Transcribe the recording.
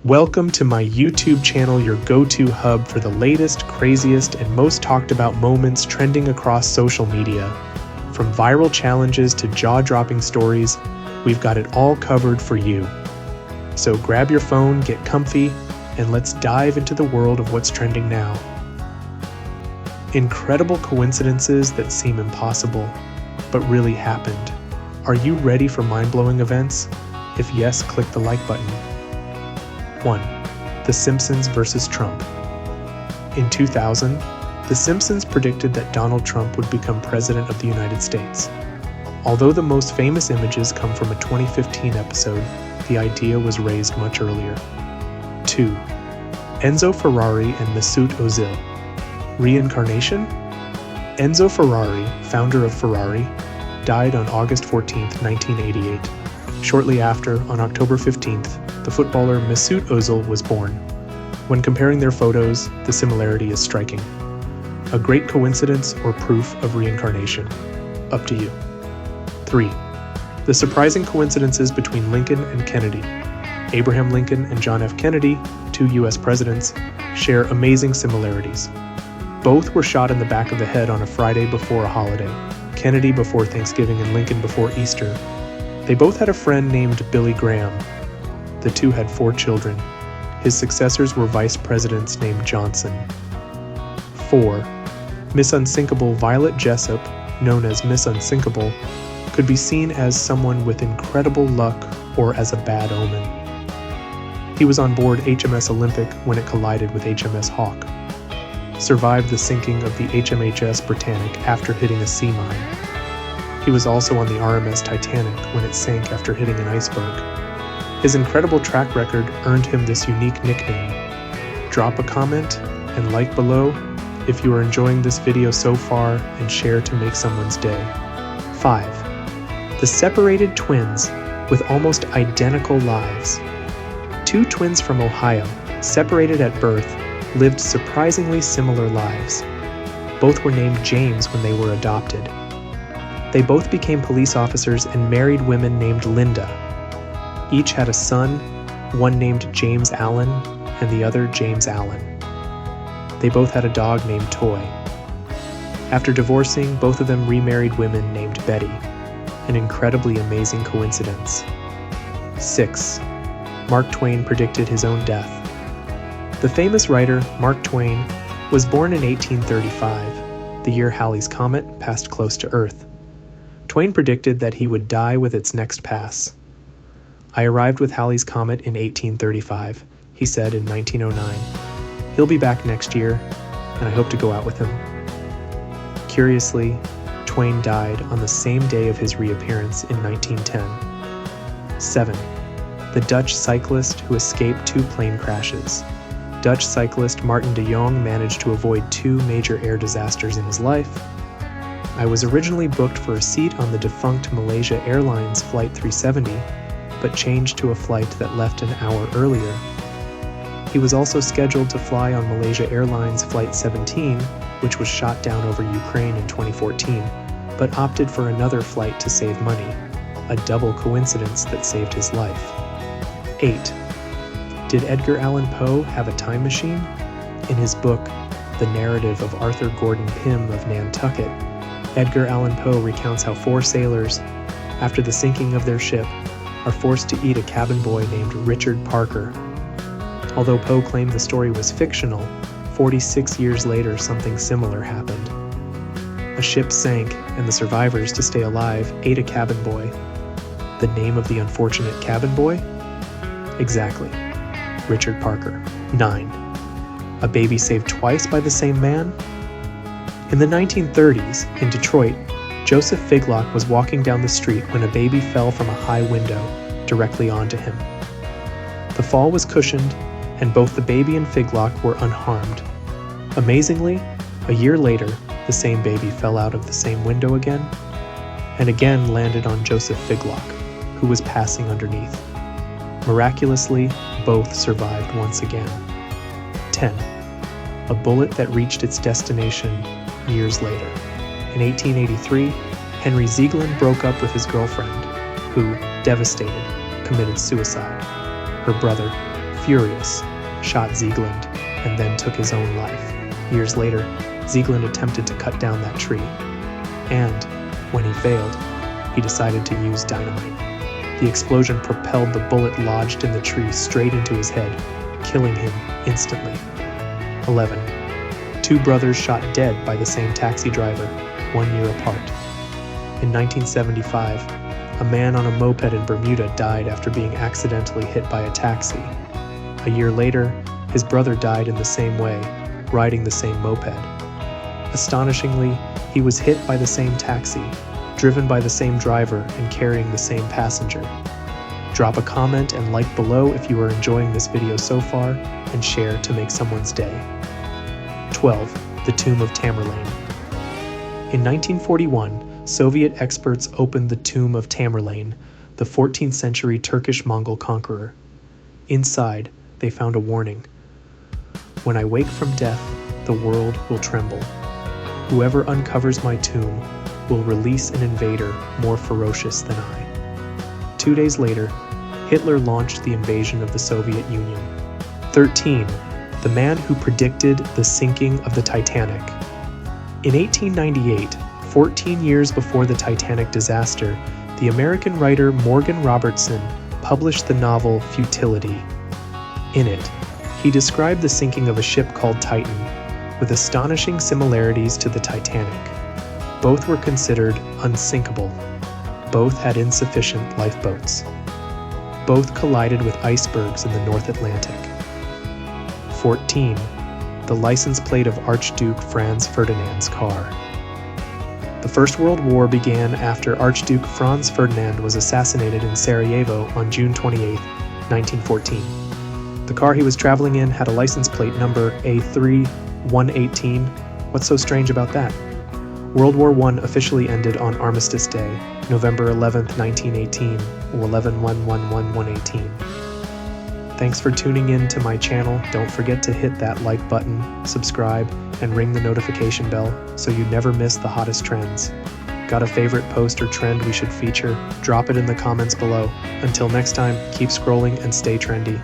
Welcome to my YouTube channel, your go-to hub for the latest, craziest, and most talked about moments trending across social media. From viral challenges to jaw-dropping stories, we've got it all covered for you. So grab your phone, get comfy, and let's dive into the world of what's trending now. Incredible coincidences that seem impossible, but really happened. Are you ready for mind-blowing events? If yes, click the like button. 1. The Simpsons versus Trump. In 2000, The Simpsons predicted that Donald Trump would become president of the United States. Although the most famous images come from a 2015 episode, the idea was raised much earlier. 2. Enzo Ferrari and Mesut Ozil. Reincarnation? Enzo Ferrari, founder of Ferrari, died on August 14, 1988. Shortly after, on October 15th, the footballer Mesut Ozil was born. When comparing their photos, the similarity is striking. A great coincidence or proof of reincarnation? Up to you. 3. The surprising coincidences between Lincoln and Kennedy. Abraham Lincoln and John F. Kennedy, two U.S. presidents, share amazing similarities. Both were shot in the back of the head on a Friday before a holiday, Kennedy before Thanksgiving and Lincoln before Easter. They both had a friend named Billy Graham. The two had 4 children. His successors were vice presidents named Johnson. 4. Miss Unsinkable Violet Jessup, known as Miss Unsinkable, could be seen as someone with incredible luck or as a bad omen. He was on board HMS Olympic when it collided with HMS Hawke. Survived the sinking of the HMHS Britannic after hitting a sea mine. He was also on the RMS Titanic when it sank after hitting an iceberg. His incredible track record earned him this unique nickname. Drop a comment and like below if you are enjoying this video so far, and share to make someone's day. 5. The separated twins with almost identical lives. 2 twins from Ohio, separated at birth, lived surprisingly similar lives. Both were named James when they were adopted. They both became police officers and married women named Linda. Each had a son, one named James Allen and the other James Allen. They both had a dog named Toy. After divorcing, both of them remarried women named Betty. An incredibly amazing coincidence. 6. Mark Twain predicted his own death. The famous writer Mark Twain was born in 1835, the year Halley's Comet passed close to Earth. Twain predicted that he would die with its next pass. "I arrived with Halley's Comet in 1835, he said in 1909. He'll be back next year, and I hope to go out with him." Curiously, Twain died on the same day of his reappearance in 1910. 7. The Dutch cyclist who escaped 2 plane crashes. Dutch cyclist Martin de Jong managed to avoid 2 major air disasters in his life. "I was originally booked for a seat on the defunct Malaysia Airlines Flight 370, but changed to a flight that left an hour earlier." He was also scheduled to fly on Malaysia Airlines Flight 17, which was shot down over Ukraine in 2014, but opted for another flight to save money, a double coincidence that saved his life. 8. Did Edgar Allan Poe have a time machine? In his book, The Narrative of Arthur Gordon Pym of Nantucket, Edgar Allan Poe recounts how 4 sailors, after the sinking of their ship, are forced to eat a cabin boy named Richard Parker. Although Poe claimed the story was fictional, 46 years later something similar happened. A ship sank, and the survivors, to stay alive, ate a cabin boy. The name of the unfortunate cabin boy? Exactly. Richard Parker. 9. A baby saved twice by the same man? In the 1930s, in Detroit, Joseph Figlock was walking down the street when a baby fell from a high window directly onto him. The fall was cushioned, and both the baby and Figlock were unharmed. Amazingly, a year later, the same baby fell out of the same window again, and again landed on Joseph Figlock, who was passing underneath. Miraculously, both survived once again. 10. A bullet that reached its destination years later. In 1883, Henry Zieglin broke up with his girlfriend, who, devastated, committed suicide. Her brother, furious, shot Ziegland, and then took his own life. Years later, Ziegland attempted to cut down that tree, and, when he failed, he decided to use dynamite. The explosion propelled the bullet lodged in the tree straight into his head, killing him instantly. 11. Two brothers shot dead by the same taxi driver, 1 year apart. In 1975, a man on a moped in Bermuda died after being accidentally hit by a taxi. A year later, his brother died in the same way, riding the same moped. Astonishingly, he was hit by the same taxi, driven by the same driver and carrying the same passenger. Drop a comment and like below if you are enjoying this video so far, and share to make someone's day. 12. The Tomb of Tamerlane. In 1941, Soviet experts opened the Tomb of Tamerlane, the 14th century Turkish-Mongol conqueror. Inside, they found a warning. When I wake from death, the world will tremble. Whoever uncovers my tomb will release an invader more ferocious than I. 2 days later, Hitler launched the invasion of the Soviet Union. 13. The man who predicted the sinking of the Titanic. In 1898, 14 years before the Titanic disaster, the American writer Morgan Robertson published the novel Futility. In it, he described the sinking of a ship called Titan, with astonishing similarities to the Titanic. Both were considered unsinkable. Both had insufficient lifeboats. Both collided with icebergs in the North Atlantic. 14. The license plate of Archduke Franz Ferdinand's car. The First World War began after Archduke Franz Ferdinand was assassinated in Sarajevo on June 28, 1914. The car he was traveling in had a license plate number A3118. What's so strange about that? World War I officially ended on Armistice Day, November 11, 1918, or 11/1/1/118. Thanks for tuning in to my channel. Don't forget to hit that like button, subscribe, and ring the notification bell so you never miss the hottest trends. Got a favorite post or trend we should feature? Drop it in the comments below. Until next time, keep scrolling and stay trendy.